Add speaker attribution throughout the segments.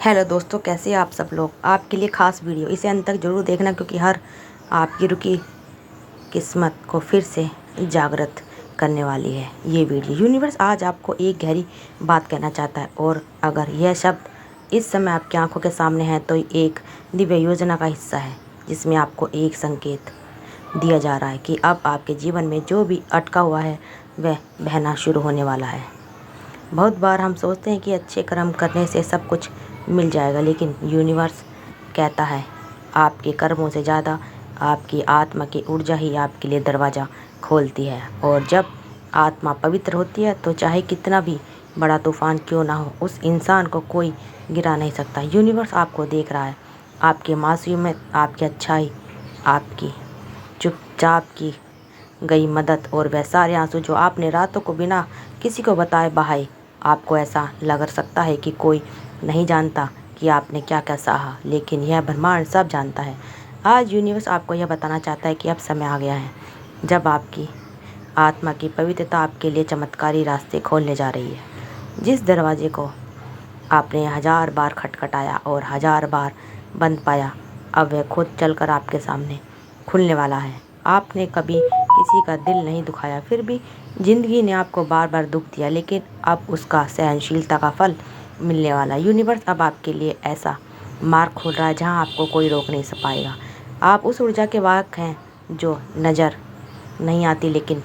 Speaker 1: Hello दोस्तों, कैसे हैं आप सब लोग। आपके लिए ख़ास वीडियो, इसे अंत तक ज़रूर देखना क्योंकि हर आपकी रुकी किस्मत को फिर से जागृत करने वाली है ये वीडियो। यूनिवर्स आज आपको एक गहरी बात कहना चाहता है, और अगर यह शब्द इस समय आपकी आंखों के सामने है तो एक दिव्य योजना का हिस्सा है जिसमें आपको एक संकेत दिया जा रहा है कि अब आपके जीवन में जो भी अटका हुआ है वह बहना शुरू होने वाला है। बहुत बार हम सोचते हैं कि अच्छे कर्म करने से सब कुछ मिल जाएगा, लेकिन यूनिवर्स कहता है आपके कर्मों से ज़्यादा आपकी आत्मा की ऊर्जा ही आपके लिए दरवाज़ा खोलती है। और जब आत्मा पवित्र होती है तो चाहे कितना भी बड़ा तूफान क्यों ना हो, उस इंसान को कोई गिरा नहीं सकता। यूनिवर्स आपको देख रहा है, आपकी मासूमियत, आपकी अच्छाई, आपकी चुपचाप की गई मदद और वह सारे आंसू जो आपने रातों को बिना किसी को बताए बहाए। आपको ऐसा लग सकता है कि कोई नहीं जानता कि आपने क्या क्या सहा, लेकिन यह ब्रह्मांड सब जानता है। आज यूनिवर्स आपको यह बताना चाहता है कि अब समय आ गया है जब आपकी आत्मा की पवित्रता आपके लिए चमत्कारी रास्ते खोलने जा रही है। जिस दरवाजे को आपने 1000 बार खटखटाया और 1000 बार बंद पाया, अब वह खुद चलकर आपके सामने खुलने वाला है। आपने कभी किसी का दिल नहीं दुखाया, फिर भी ज़िंदगी ने आपको बार बार दुख दिया, लेकिन अब उसका सहनशीलता का फल मिलने वाला है। यूनिवर्स अब आपके लिए ऐसा मार्ग खोल रहा है जहां आपको कोई रोक नहीं पाएगा। आप उस ऊर्जा के वाहक हैं जो नज़र नहीं आती लेकिन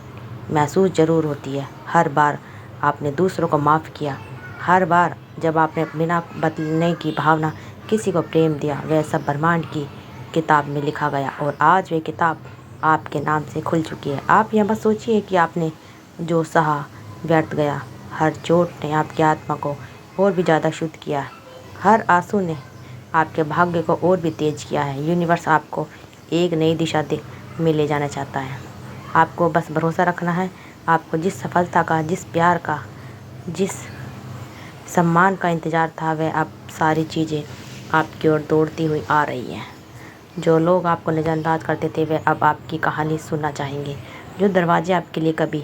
Speaker 1: महसूस ज़रूर होती है। हर बार आपने दूसरों को माफ़ किया, हर बार जब आपने बिना बदलने की भावना किसी को प्रेम दिया, वह सब ब्रह्मांड की किताब में लिखा गया और आज वह किताब आपके नाम से खुल चुकी है। आप यह मत सोचिए कि आपने जो सहा व्यर्थ गया। हर चोट ने आपकी आत्मा को और भी ज़्यादा शुद्ध किया है, हर आंसू ने आपके भाग्य को और भी तेज किया है। यूनिवर्स आपको एक नई दिशा में ले जाना चाहता है। आपको बस भरोसा रखना है। आपको जिस सफलता का, जिस प्यार का, जिस सम्मान का इंतज़ार था, वह अब सारी चीज़ें आपकी ओर दौड़ती हुई आ रही हैं। जो लोग आपको नज़रअंदाज करते थे वे अब आपकी कहानी सुनना चाहेंगे। जो दरवाजे आपके लिए कभी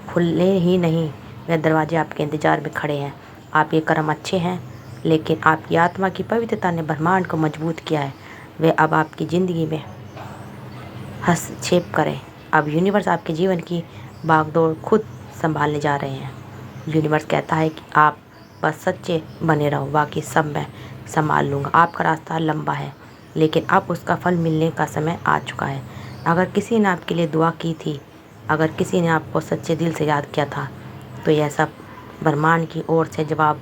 Speaker 1: खुले ही नहीं, वे दरवाजे आपके इंतज़ार में खड़े हैं। आपके कर्म अच्छे हैं, लेकिन आपकी आत्मा की पवित्रता ने ब्रह्मांड को मजबूत किया है। वे अब आपकी ज़िंदगी में हस्तक्षेप करें। अब यूनिवर्स आपके जीवन की भागदौड़ खुद संभालने जा रहे हैं। यूनिवर्स कहता है कि आप बस सच्चे बने रहो, बाकी सब मैं संभाल लूँगा। आपका रास्ता लंबा है, लेकिन अब उसका फल मिलने का समय आ चुका है। अगर किसी ने आपके लिए दुआ की थी, अगर किसी ने आपको सच्चे दिल से याद किया था, तो यह सब ब्रह्मांड की ओर से जवाब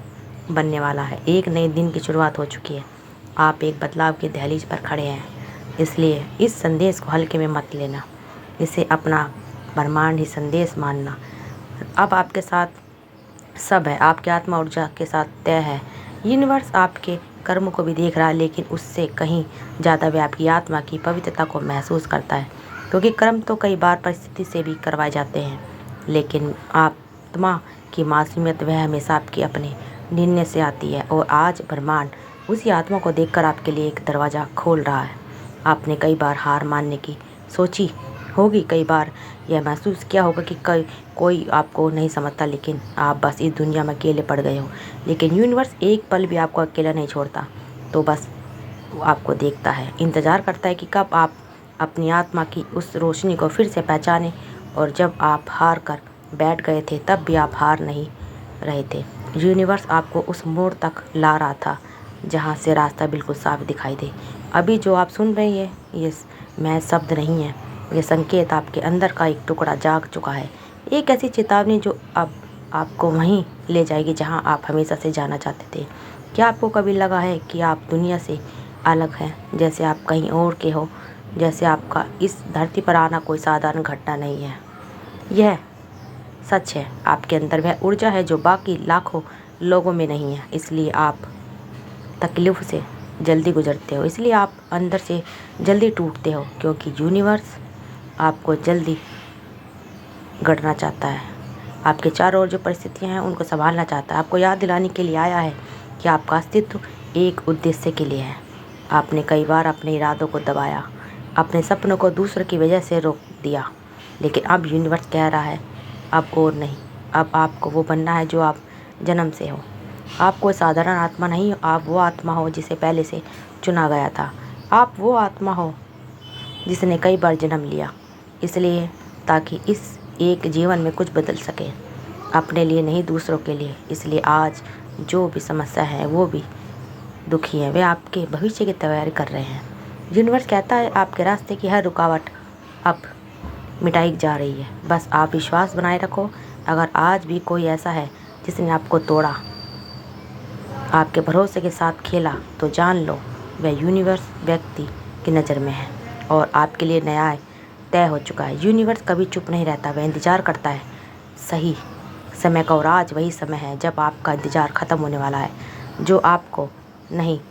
Speaker 1: बनने वाला है। एक नए दिन की शुरुआत हो चुकी है। आप एक बदलाव की दहलीज पर खड़े हैं, इसलिए इस संदेश को हल्के में मत लेना। इसे अपना ब्रह्मांड ही संदेश मानना। अब आपके साथ सब है, आपकी आत्मा ऊर्जा के साथ तय है। यूनिवर्स आपके कर्मों को भी देख रहा है, लेकिन उससे कहीं ज़्यादा वह आपकी आत्मा की पवित्रता को महसूस करता है, क्योंकि कर्म तो कई बार परिस्थिति से भी करवाए जाते हैं, लेकिन आत्मा की मासूमियत वह हमेशा आपके अपने निर्णय से आती है। और आज ब्रह्मांड उसी आत्मा को देखकर आपके लिए एक दरवाज़ा खोल रहा है। आपने कई बार हार मानने की सोची होगी, कई बार यह महसूस किया होगा कि कोई आपको नहीं समझता, लेकिन आप बस इस दुनिया में अकेले पड़ गए हो। लेकिन यूनिवर्स एक पल भी आपको अकेला नहीं छोड़ता, तो बस वो आपको देखता है, इंतज़ार करता है कि कब आप अपनी आत्मा की उस रोशनी को फिर से पहचानें। और जब आप हार कर बैठ गए थे, तब भी आप हार नहीं रहे थे। यूनिवर्स आपको उस मोड़ तक ला रहा था जहाँ से रास्ता बिल्कुल साफ दिखाई दे। अभी जो आप सुन रहे हैं ये महज शब्द नहीं है, ये संकेत आपके अंदर का एक टुकड़ा जाग चुका है। एक ऐसी चेतावनी जो अब आपको वहीं ले जाएगी जहां आप हमेशा से जाना चाहते थे। क्या आपको कभी लगा है कि आप दुनिया से अलग हैं, जैसे आप कहीं और के हो, जैसे आपका इस धरती पर आना कोई साधारण घटना नहीं है? यह सच है, आपके अंदर वह ऊर्जा है जो बाकी लाखों लोगों में नहीं है। इसलिए आप तकलीफ से जल्दी गुजरते हो, इसलिए आप अंदर से जल्दी टूटते हो, क्योंकि यूनिवर्स आपको जल्दी गढ़ना चाहता है। आपके चारों ओर जो परिस्थितियां हैं उनको संभालना चाहता है। आपको याद दिलाने के लिए आया है कि आपका अस्तित्व एक उद्देश्य के लिए है। आपने कई बार अपने इरादों को दबाया, अपने सपनों को दूसरों की वजह से रोक दिया, लेकिन अब यूनिवर्स कह रहा है अब और नहीं। अब आपको वो बनना है जो आप जन्म से हो। आप कोई साधारण आत्मा नहीं हो, आप वो आत्मा हो जिसे पहले से चुना गया था। आप वो आत्मा हो जिसने कई बार जन्म लिया, इसलिए ताकि इस एक जीवन में कुछ बदल सके, अपने लिए नहीं दूसरों के लिए। इसलिए आज जो भी समस्या है, वो भी दुखी हैं, वे आपके भविष्य की तैयारी कर रहे हैं। यूनिवर्स कहता है आपके रास्ते की हर रुकावट अब मिटाई जा रही है, बस आप विश्वास बनाए रखो। अगर आज भी कोई ऐसा है जिसने आपको तोड़ा, आपके भरोसे के साथ खेला, तो जान लो वह यूनिवर्स व्यक्ति की नज़र में है और आपके लिए न्याय तय हो चुका है। यूनिवर्स कभी चुप नहीं रहता, वह इंतज़ार करता है सही समय का, और आज वही समय है जब आपका इंतज़ार ख़त्म होने वाला है। जो आपको नहीं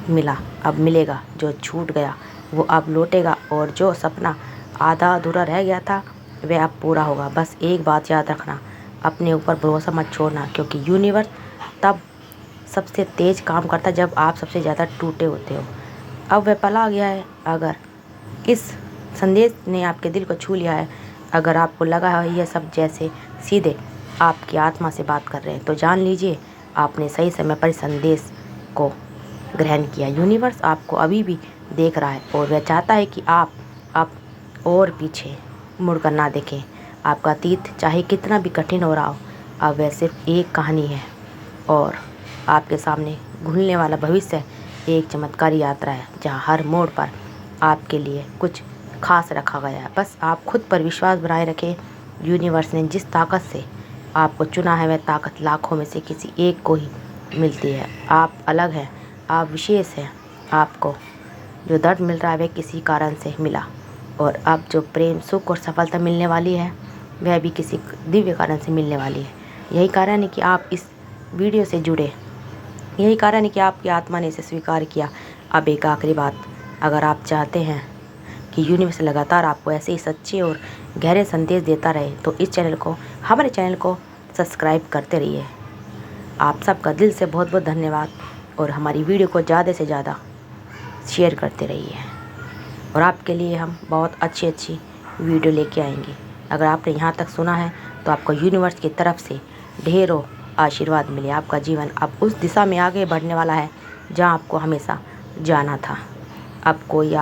Speaker 1: मिला अब मिलेगा, जो छूट गया वो अब लौटेगा, और जो सपना आधा अधूरा रह गया था वह अब पूरा होगा। बस एक बात याद रखना, अपने ऊपर भरोसा मत छोड़ना, क्योंकि यूनिवर्स तब सबसे तेज़ काम करता है जब आप सबसे ज़्यादा टूटे होते हो। अब वह पल आ गया है। अगर इस संदेश ने आपके दिल को छू लिया है, अगर आपको लगा है यह सब जैसे सीधे आपकी आत्मा से बात कर रहे हैं, तो जान लीजिए आपने सही समय पर संदेश को ग्रहण किया। यूनिवर्स आपको अभी भी देख रहा है और वह चाहता है कि आप अब और पीछे मुड़कर ना देखें। आपका अतीत चाहे कितना भी कठिन हो रहा हो, अब वह सिर्फ एक कहानी है, और आपके सामने घुलने वाला भविष्य एक चमत्कारी यात्रा है, जहां हर मोड़ पर आपके लिए कुछ खास रखा गया है। बस आप खुद पर विश्वास बनाए रखें। यूनिवर्स ने जिस ताकत से आपको चुना है, वह ताकत लाखों में से किसी एक को ही मिलती है। आप अलग हैं, आप विशेष हैं। आपको जो दर्द मिल रहा है वह किसी कारण से मिला, और अब जो प्रेम, सुख और सफलता मिलने वाली है वह भी किसी दिव्य कारण से मिलने वाली है। यही कारण है कि आप इस वीडियो से जुड़े, यही कारण है कि आपकी आत्मा ने इसे स्वीकार किया। अब एक आखिरी बात, अगर आप चाहते हैं कि यूनिवर्स लगातार आपको ऐसे ही सच्चे और गहरे संदेश देता रहे, तो इस चैनल को, हमारे चैनल को सब्सक्राइब करते रहिए। आप सबका दिल से बहुत बहुत धन्यवाद, और हमारी वीडियो को ज़्यादा से ज़्यादा शेयर करते रहिए, और आपके लिए हम बहुत अच्छी अच्छी वीडियो लेके आएंगे। अगर आपने यहाँ तक सुना है तो आपको यूनिवर्स की तरफ से ढेरों आशीर्वाद मिले। आपका जीवन अब उस दिशा में आगे बढ़ने वाला है जहाँ आपको हमेशा जाना था। अब वह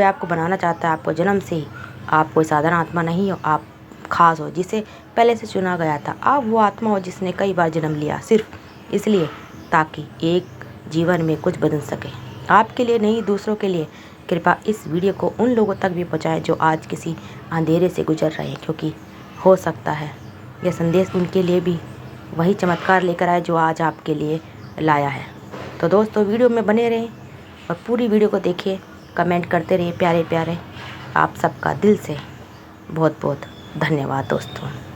Speaker 1: आपको बनाना चाहता है। आपको जन्म से ही आप कोई साधारण आत्मा नहीं हो, आप खास हो, जिसे पहले से चुना गया था। आप वो आत्मा हो जिसने कई बार जन्म लिया, सिर्फ इसलिए ताकि एक जीवन में कुछ बदल सके, आपके लिए नहीं दूसरों के लिए। कृपया इस वीडियो को उन लोगों तक भी पहुंचाएं जो आज किसी अंधेरे से गुजर रहे हैं, क्योंकि हो सकता है यह संदेश उनके लिए भी वही चमत्कार लेकर आए जो आज आपके लिए लाया है। तो दोस्तों, वीडियो में बने रहें और पूरी वीडियो को देखिए, कमेंट करते रहिए प्यारे प्यारे। आप सबका दिल से बहुत बहुत धन्यवाद दोस्तों।